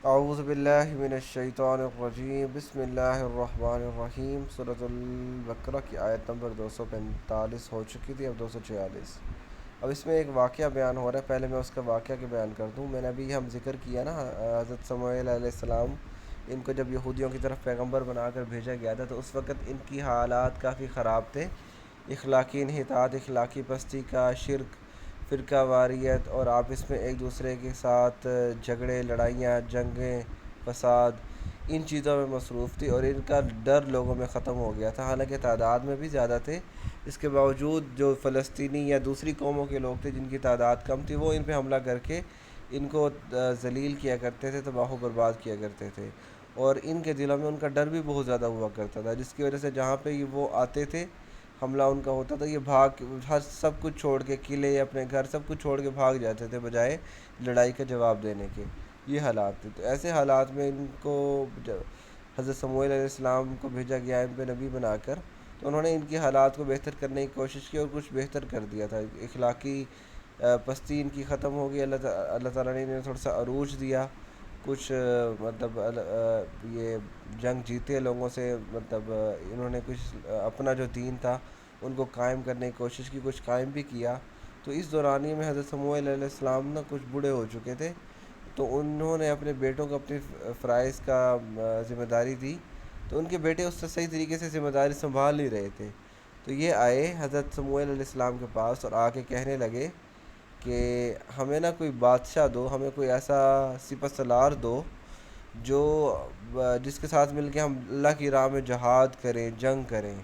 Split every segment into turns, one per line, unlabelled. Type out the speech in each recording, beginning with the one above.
اعوذ باللہ من الشیطان الرجیم بسم اللہ الرحمن الرحیم سورۃ البقرہ کی آیت نمبر 245 ہو چکی تھی، اب 246۔ اب اس میں ایک واقعہ بیان ہو رہا ہے، پہلے میں اس کا واقعہ کے بیان کر دوں۔ میں نے ابھی ہم ذکر کیا نا، حضرت سموئیل علیہ السلام، ان کو جب یہودیوں کی طرف پیغمبر بنا کر بھیجا گیا تھا تو اس وقت ان کی حالات کافی خراب تھے، اخلاقی انحطاط، اخلاقی پستی کا، شرک، فرقہ واریت، اور آپس میں ایک دوسرے کے ساتھ جھگڑے، لڑائیاں، جنگیں، فساد، ان چیزوں میں مصروف تھی، اور ان کا ڈر لوگوں میں ختم ہو گیا تھا۔ حالانکہ تعداد میں بھی زیادہ تھے، اس کے باوجود جو فلسطینی یا دوسری قوموں کے لوگ تھے جن کی تعداد کم تھی، وہ ان پہ حملہ کر کے ان کو ذلیل کیا کرتے تھے، تباہ و برباد کیا کرتے تھے، اور ان کے دلوں میں ان کا ڈر بھی بہت زیادہ ہوا کرتا تھا، جس کی وجہ سے جہاں پہ وہ آتے تھے، حملہ ان کا ہوتا تھا، یہ بھاگ ہر سب کچھ چھوڑ کے، قلعے، اپنے گھر، سب کچھ چھوڑ کے بھاگ جاتے تھے بجائے لڑائی کا جواب دینے کے۔ یہ حالات تھے، تو ایسے حالات میں ان کو حضرت سموئیل علیہ السلام کو بھیجا گیا ان پہ نبی بنا کر، تو انہوں نے ان کی حالات کو بہتر کرنے کی کوشش کی اور کچھ بہتر کر دیا تھا۔ اخلاقی پستی ان کی ختم ہو گئی، اللہ تعالیٰ نے انہیں تھوڑا سا عروج دیا، کچھ مطلب یہ جنگ جیتے لوگوں سے، مطلب انہوں نے کچھ اپنا جو دین تھا ان کو قائم کرنے کی کوشش کی، کچھ قائم بھی کیا۔ تو اس دورانی میں حضرت سموئیل علیہ السلام نا کچھ بوڑھے ہو چکے تھے، تو انہوں نے اپنے بیٹوں کو اپنی فرائض کا ذمہ داری دی، تو ان کے بیٹے اس سے صحیح طریقے سے ذمہ داری سنبھال نہیں رہے تھے، تو یہ آئے حضرت سموئیل علیہ السلام کے پاس اور آ کے کہنے لگے کہ ہمیں نا کوئی بادشاہ دو، ہمیں کوئی ایسا سپہ سالار دو جو جس کے ساتھ مل کے ہم اللہ کی راہ میں جہاد کریں، جنگ کریں۔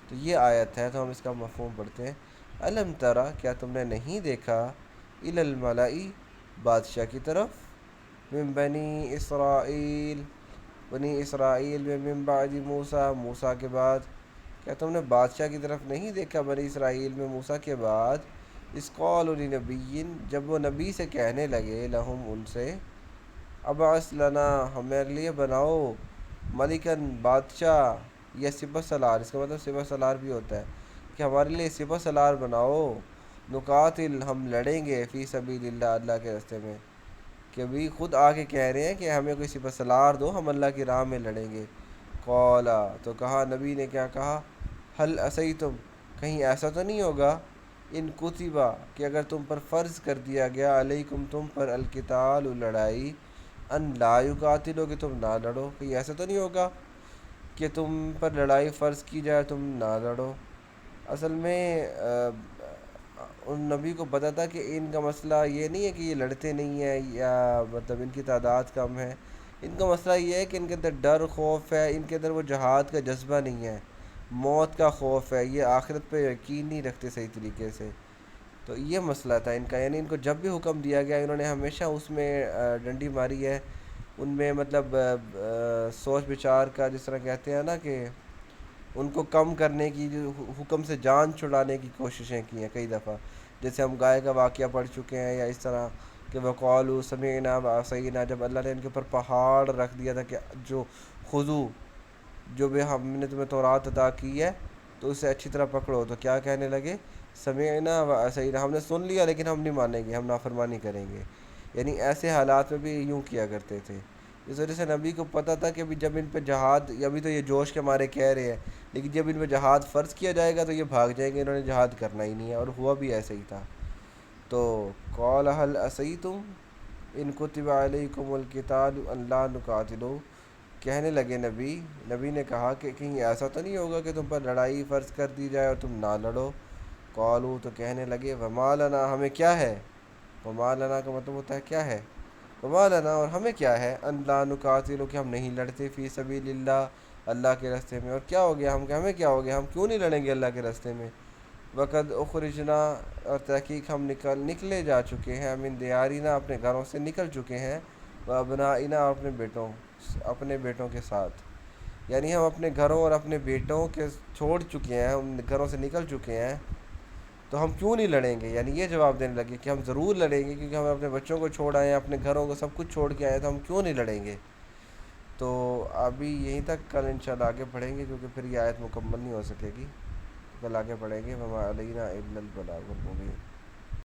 تو یہ آیت ہے، تو ہم اس کا مفہوم پڑھتے ہیں۔ الم ترا، کیا تم نے نہیں دیکھا، الی الملائی، بادشاہ کی طرف، من بنی اسرائیل، بنی اسرائیل میں، من بعد موسیٰ، موسیٰ کے بعد، کیا تم نے بادشاہ کی طرف نہیں دیکھا بنی اسرائیل میں موسیٰ کے بعد، اس قول لنبی، جب وہ نبی سے کہنے لگے، لہم ان سے، ابعث لنا، ہمارے لیے بناؤ، ملکن، بادشاہ، یا سپہ سالار، اس کا مطلب سپہ سالار بھی ہوتا ہے کہ ہمارے لیے سپہ سالار بناؤ، نقاتل، ہم لڑیں گے، فی سبیل اللہ، اللہ کے راستے میں، کہ ابھی خود آ کے کہہ رہے ہیں کہ ہمیں کوئی سپہ سالار دو، ہم اللہ کی راہ میں لڑیں گے۔ قولا، تو کہا نبی نے، کیا کہا، حل عصیتم، کہیں ایسا تو نہیں ہوگا، ان کتبہ، کہ اگر تم پر فرض کر دیا گیا، علیکم، تم پر، القتال، لڑائی، ان لا یقاتلو، کہ تم نہ لڑو، کہیں ایسا تو نہیں ہوگا کہ تم پر لڑائی فرض کی جائے تم نہ لڑو۔ اصل میں ان نبی کو پتہ تھا کہ ان کا مسئلہ یہ نہیں ہے کہ یہ لڑتے نہیں ہیں یا مطلب ان کی تعداد کم ہے، ان کا مسئلہ یہ ہے کہ ان کے اندر ڈر، خوف ہے، ان کے اندر وہ جہاد کا جذبہ نہیں ہے، موت کا خوف ہے، یہ آخرت پہ یقین نہیں رکھتے صحیح طریقے سے۔ تو یہ مسئلہ تھا ان کا، یعنی ان کو جب بھی حکم دیا گیا انہوں نے ہمیشہ اس میں ڈنڈی ماری ہے، ان میں مطلب سوچ بچار کا، جس طرح کہتے ہیں نا کہ ان کو کم کرنے کی، جو حکم سے جان چھڑانے کی کوششیں کی ہیں کئی دفعہ، جیسے ہم گائے کا واقعہ پڑھ چکے ہیں، یا اس طرح کہ وقالوا سمعنا وعصینا، جب اللہ نے ان کے اوپر پہاڑ رکھ دیا تھا کہ جو خضوع، جو بھی ہم نے تمہیں تورات عطا کی ہے تو اسے اچھی طرح پکڑو، تو کیا کہنے لگے، سمعنا وعصینا، ہم نے سن لیا لیکن ہم نہیں مانیں گے، ہم نافرمانی کریں گے، یعنی ایسے حالات میں بھی یوں کیا کرتے تھے۔ اس وجہ سے نبی کو پتہ تھا کہ جب ان پہ جہاد، ابھی تو یہ جوش کے مارے کہہ رہے ہیں، لیکن جب ان پہ جہاد فرض کیا جائے گا تو یہ بھاگ جائیں گے، انہوں نے جہاد کرنا ہی نہیں ہے، اور ہوا بھی ایسے ہی تھا۔ تو قال هل عصیتم ان کتب علیکم القتال ان لا نقاتلوا، کہنے لگے نبی نے کہا کہ کہیں ایسا تو نہیں ہوگا کہ تم پر لڑائی فرض کر دی جائے اور تم نہ لڑو۔ قالوا، تو کہنے لگے، وما لنا، ہمیں کیا ہے، وما لنا کا مطلب ہوتا ہے کیا ہے، وما لنا، اور ہمیں کیا ہے، ان لا نقاتل، کہ ہم نہیں لڑتے، فی سبیل اللہ، اللہ کے راستے میں، اور کیا ہو گیا، ہمیں کیا ہو گیا، ہم کیوں نہیں لڑیں گے اللہ کے راستے میں، وقد اخرجنا، اور تحقیق ہم نکلے جا چکے ہیں، من دیارنا، اپنے گھروں سے نکل چکے ہیں، و ابنائنا، اپنے بیٹوں کے ساتھ، یعنی ہم اپنے گھروں اور اپنے بیٹوں کے چھوڑ چکے ہیں، ہم گھروں سے نکل چکے ہیں، تو ہم کیوں نہیں لڑیں گے، یعنی یہ جواب دینے لگے کہ ہم ضرور لڑیں گے، کیونکہ ہم اپنے بچوں کو چھوڑ آئے ہیں، اپنے گھروں کو سب کچھ چھوڑ کے آئے ہیں، تو ہم کیوں نہیں لڑیں گے۔ تو ابھی یہیں تک، کل انشاءاللہ آگے پڑھیں گے کیونکہ پھر یہ آیت مکمل نہیں ہو سکے گی، کل آگے پڑھیں گے، وما علینا الا البلاغ المبین۔